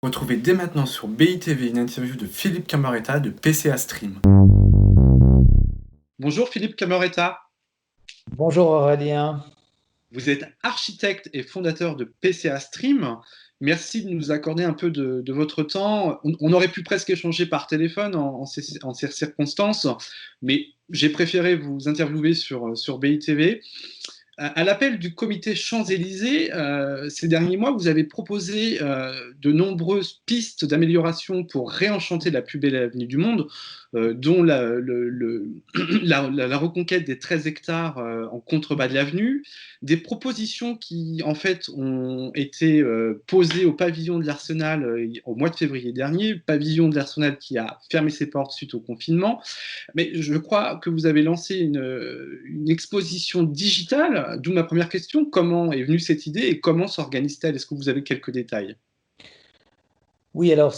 Retrouvez dès maintenant sur BITV une interview de Philippe Camaretta de PCA Stream. Bonjour Philippe Camaretta, Bonjour Aurélien. vous êtes architecte et fondateur de PCA Stream. Merci de nous accorder un peu de votre temps. On aurait pu presque échanger par téléphone en ces circonstances, mais j'ai préféré vous interviewer sur BITV. À l'appel du comité Champs-Élysées, ces derniers mois, vous avez proposé de nombreuses pistes d'amélioration pour réenchanter la plus belle avenue du monde, dont la reconquête des 13 hectares en contrebas de l'avenue, des propositions qui, en fait, ont été posées au pavillon de l'Arsenal au mois de février dernier, pavillon de l'Arsenal qui a fermé ses portes suite au confinement. Mais je crois que vous avez lancé une exposition digitale, d'où ma première question. Comment est venue cette idée et comment s'organise-t-elle? Est-ce que vous avez quelques détails? Oui, alors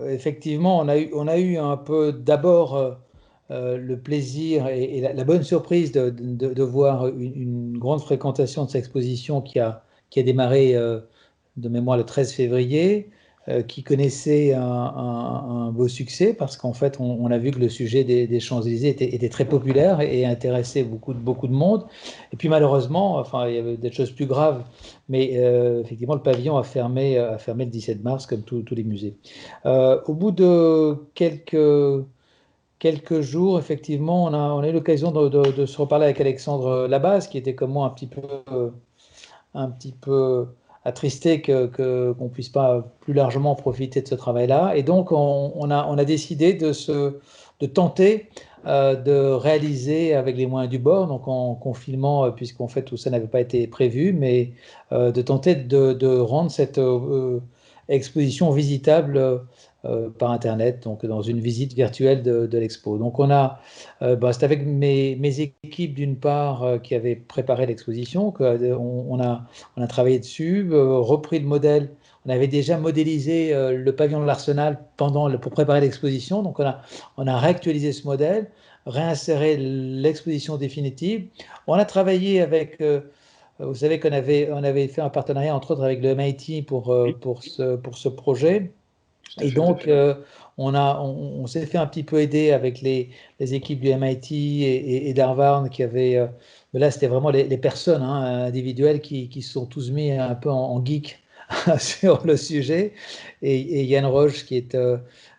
effectivement, on a eu un peu d'abord le plaisir et la bonne surprise de voir une grande fréquentation de cette exposition qui a démarré de mémoire le 13 février, qui connaissait un beau succès parce qu'en fait, on a vu que le sujet des Champs-Élysées était très populaire et intéressait beaucoup de monde. Et puis malheureusement, enfin, il y avait des choses plus graves, mais effectivement, le pavillon a fermé le 17 mars, comme tous les musées. Au bout de quelques jours, effectivement, on a eu l'occasion de se reparler avec Alexandre Labaz, qui était comme moi un petit peu attristé qu'on puisse pas plus largement profiter de ce travail-là. Et donc, on a décidé de tenter de réaliser avec les moyens du bord, donc en confinement, puisqu'en fait tout ça n'avait pas été prévu, mais de tenter de rendre cette exposition visitable par Internet, donc dans une visite virtuelle de l'expo. Donc c'est avec mes équipes d'une part qui avaient préparé l'exposition, on a travaillé dessus, repris le modèle. On avait déjà modélisé le pavillon de l'Arsenal pour préparer l'exposition, donc on a réactualisé ce modèle, réinséré l'exposition définitive. On a travaillé avec vous savez qu'on avait fait un partenariat entre autres avec le MIT Oui, pour ce projet. tout à Et fait. donc, on s'est fait un petit peu aider avec les équipes du MIT et d'Harvard qui avaient. Mais là, c'était vraiment les personnes individuelles qui se sont tous mis un peu en geek sur le sujet. Et Yann Roche, qui était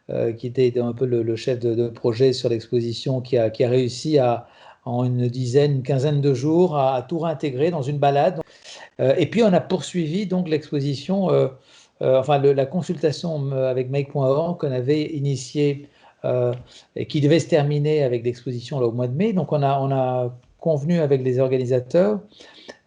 un peu le chef de projet sur l'exposition, qui a réussi en une quinzaine de jours, à tout réintégrer dans une balade. Et puis on a poursuivi donc l'exposition, enfin la consultation avec Make.org qu'on avait initiée et qui devait se terminer avec l'exposition là, au mois de mai. Donc on a convenu avec les organisateurs,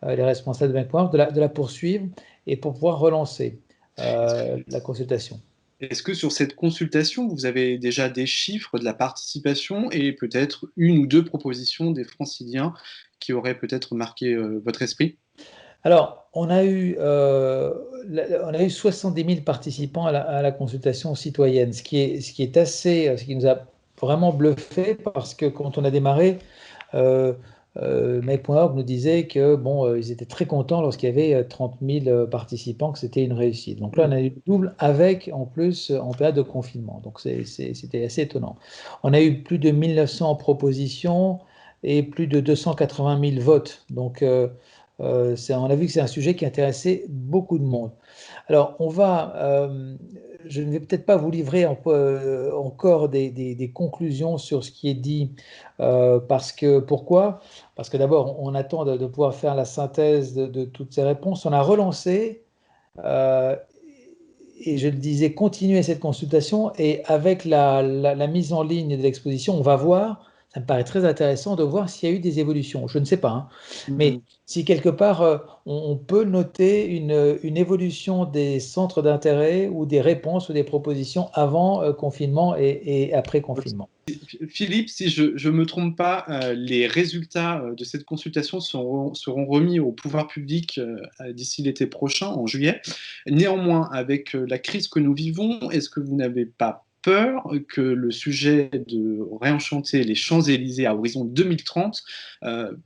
les responsables de Make.org, de la poursuivre et pour pouvoir relancer Est-ce la consultation. est-ce que sur cette consultation, vous avez déjà des chiffres de la participation et peut-être une ou deux propositions des franciliens qui auraient peut-être marqué votre esprit? Alors, on a eu 70 000 participants à la consultation citoyenne, ce qui nous a vraiment bluffé parce que quand on a démarré, euh, Make.org nous disait que bon, ils étaient très contents lorsqu'il y avait 30 000 participants, que c'était une réussite. Donc là, on a eu le double avec, en plus, en période de confinement. Donc c'était assez étonnant. On a eu plus de 1900 propositions et plus de 280 000 votes. Donc, on a vu que c'est un sujet qui intéressait beaucoup de monde. Alors, je ne vais peut-être pas vous livrer encore des conclusions sur ce qui est dit, pourquoi? Parce que d'abord, on attend de pouvoir faire la synthèse de toutes ces réponses. On a relancé, euh, et je le disais, continuer cette consultation, et avec la mise en ligne de l'exposition, on va voir, ça me paraît très intéressant de voir s'il y a eu des évolutions. Je ne sais pas, hein, mais Mhm. si quelque part on peut noter une évolution des centres d'intérêt ou des réponses ou des propositions avant confinement et après confinement. Philippe, si je ne me trompe pas, les résultats de cette consultation seront remis au pouvoir public d'ici l'été prochain, en juillet. Néanmoins, avec la crise que nous vivons, est-ce que vous n'avez pas peur que le sujet de réenchanter les Champs-Élysées à horizon 2030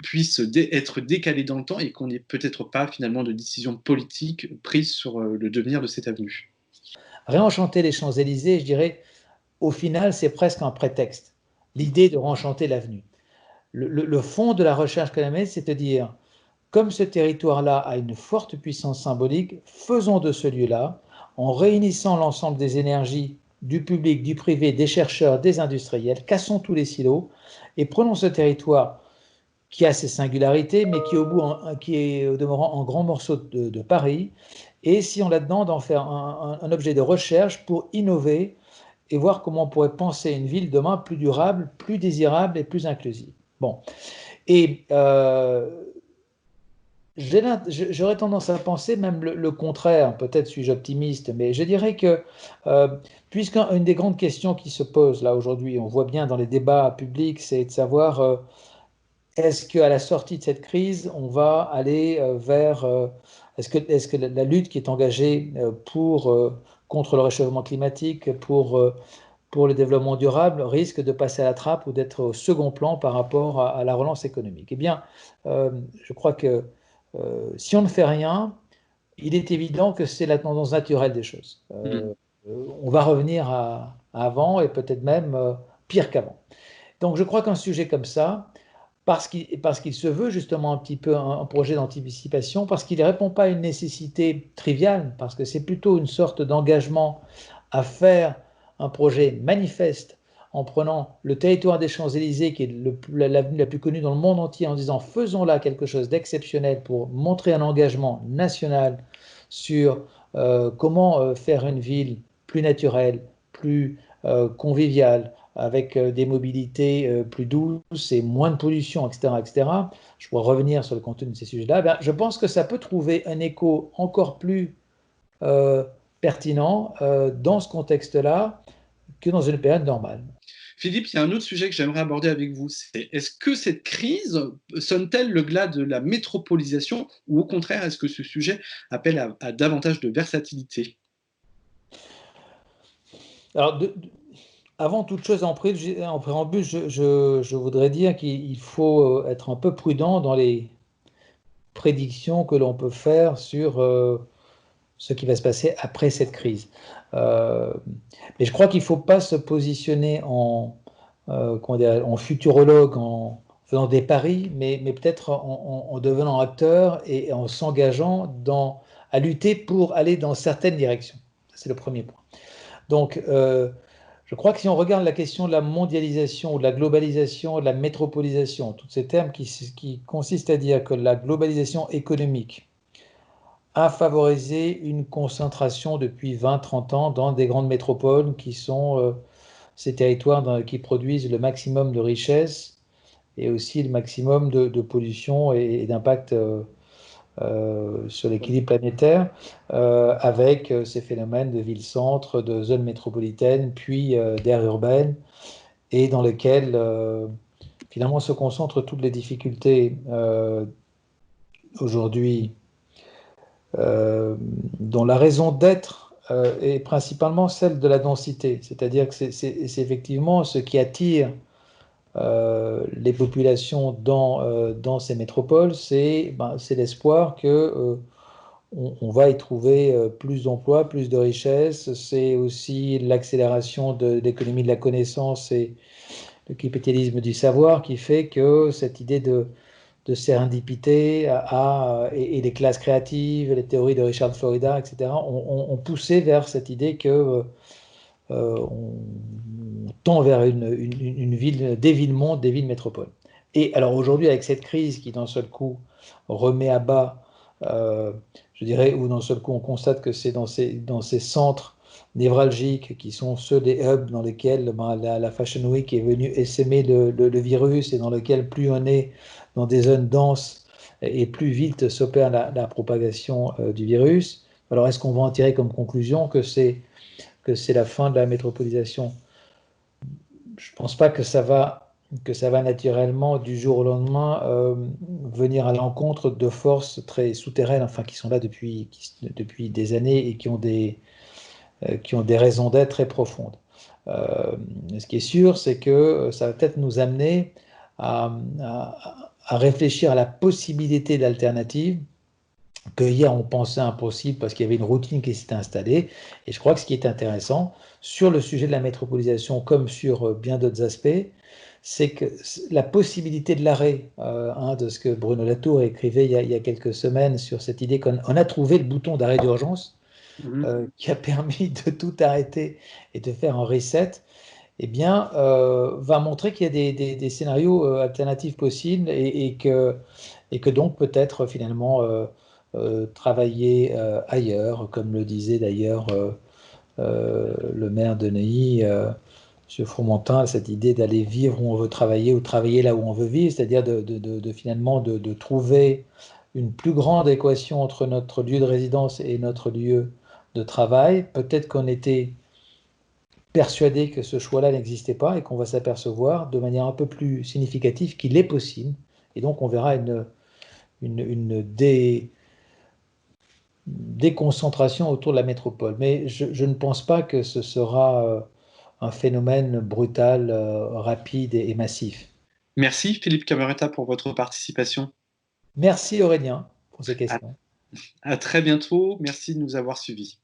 puisse être décalé dans le temps et qu'on n'ait peut-être pas finalement de décision politique prise sur le devenir de cette avenue. Réenchanter les Champs-Élysées, je dirais, au final, c'est presque un prétexte. L'idée de réenchanter l'avenue. Le fond de la recherche économique, c'est de dire, comme ce territoire-là a une forte puissance symbolique, faisons de ce lieu-là, en réunissant l'ensemble des énergies du public, du privé, des chercheurs, des industriels, cassons tous les silos et prenons ce territoire qui a ses singularités, mais qui est au demeurant un grand morceau de Paris, et essayons là-dedans d'en faire un objet de recherche pour innover et voir comment on pourrait penser une ville demain plus durable, plus désirable et plus inclusive. Bon, et j'aurais tendance à penser même le contraire, peut-être suis-je optimiste, mais je dirais que, puisqu'une des grandes questions qui se posent là aujourd'hui, on voit bien dans les débats publics, c'est de savoir est-ce qu'à la sortie de cette crise, on va aller vers, est-ce que la lutte qui est engagée contre le réchauffement climatique, pour le développement durable, risque de passer à la trappe ou d'être au second plan par rapport à la relance économique? Eh bien, je crois que si on ne fait rien, il est évident que c'est la tendance naturelle des choses. On va revenir à avant et peut-être même pire qu'avant. Donc je crois qu'un sujet comme ça, parce qu'il se veut justement un petit peu un projet d'anticipation, parce qu'il ne répond pas à une nécessité triviale, parce que c'est plutôt une sorte d'engagement à faire un projet manifeste en prenant le territoire des Champs-Élysées, qui est l'avenue la plus connue dans le monde entier, en disant faisons là quelque chose d'exceptionnel pour montrer un engagement national sur comment faire une ville plus naturelle, plus conviviale, avec des mobilités plus douces et moins de pollution, etc., etc. Je pourrais revenir sur le contenu de ces sujets-là. Ben, je pense que ça peut trouver un écho encore plus euh, pertinent dans ce contexte-là que dans une période normale. Philippe, il y a un autre sujet que j'aimerais aborder avec vous, c'est est-ce que cette crise sonne-t-elle le glas de la métropolisation ou au contraire, est-ce que ce sujet appelle à davantage de versatilité? Alors, avant toute chose, en préambule, je voudrais dire qu'il faut être un peu prudent dans les prédictions que l'on peut faire sur ce qui va se passer après cette crise. Mais je crois qu'il ne faut pas se positionner en futurologue, en faisant des paris, mais peut-être en devenant acteur et en s'engageant à lutter pour aller dans certaines directions. C'est le premier point. Donc, je crois que si on regarde la question de la mondialisation, ou de la globalisation, de la métropolisation, tous ces termes qui consistent à dire que la globalisation économique a favorisé une concentration depuis 20-30 ans dans des grandes métropoles qui sont ces territoires qui produisent le maximum de richesses et aussi le maximum de pollution et d'impact sur l'équilibre planétaire, avec ces phénomènes de ville-centre, de zones métropolitaines, puis d'aires urbaines, et dans lesquelles finalement se concentrent toutes les difficultés aujourd'hui, dont la raison d'être est principalement celle de la densité, c'est-à-dire que c'est effectivement ce qui attire les populations dans ces métropoles, c'est l'espoir que on va y trouver plus d'emplois, plus de richesses. C'est aussi l'accélération de l'économie de la connaissance et le capitalisme du savoir qui fait que cette idée de sérendipité et les classes créatives, les théories de Richard Florida, etc., ont poussé vers cette idée que on tend vers une ville, des villes-mondes, des villes métropoles. Et alors aujourd'hui, avec cette crise qui d'un seul coup remet à bas, je dirais, où d'un seul coup on constate que c'est dans ces centres névralgiques qui sont ceux des hubs dans lesquels la Fashion Week est venue essaimer le virus et dans lequel plus on est dans des zones denses et plus vite s'opère la propagation du virus. Alors est-ce qu'on va en tirer comme conclusion que c'est la fin de la métropolisation? Je ne pense pas que ça va naturellement du jour au lendemain venir à l'encontre de forces très souterraines, enfin qui sont là depuis des années et qui ont des raisons d'être très profondes. Ce qui est sûr, c'est que ça va peut-être nous amener à réfléchir à la possibilité d'alternatives que hier on pensait impossible parce qu'il y avait une routine qui s'était installée. Et je crois que ce qui est intéressant sur le sujet de la métropolisation, comme sur bien d'autres aspects, c'est que la possibilité de l'arrêt, de ce que Bruno Latour écrivait il y a quelques semaines sur cette idée qu'on a trouvé le bouton d'arrêt d'urgence qui a permis de tout arrêter et de faire un reset, eh bien, va montrer qu'il y a des scénarios alternatifs possibles et que donc peut-être finalement travailler ailleurs, comme le disait d'ailleurs le maire de Neuilly, M. Fromentin, cette idée d'aller vivre où on veut travailler ou travailler là où on veut vivre, c'est-à-dire finalement de trouver une plus grande équation entre notre lieu de résidence et notre lieu de travail. Peut-être qu'on était persuadé que ce choix-là n'existait pas et qu'on va s'apercevoir de manière un peu plus significative qu'il est possible. Et donc on verra une déconcentration autour de la métropole. Mais je ne pense pas que ce sera un phénomène brutal, rapide et massif. Merci Philippe Cameretta pour votre participation. Merci Aurélien pour ces À, questions. à très bientôt. Merci de nous avoir suivis.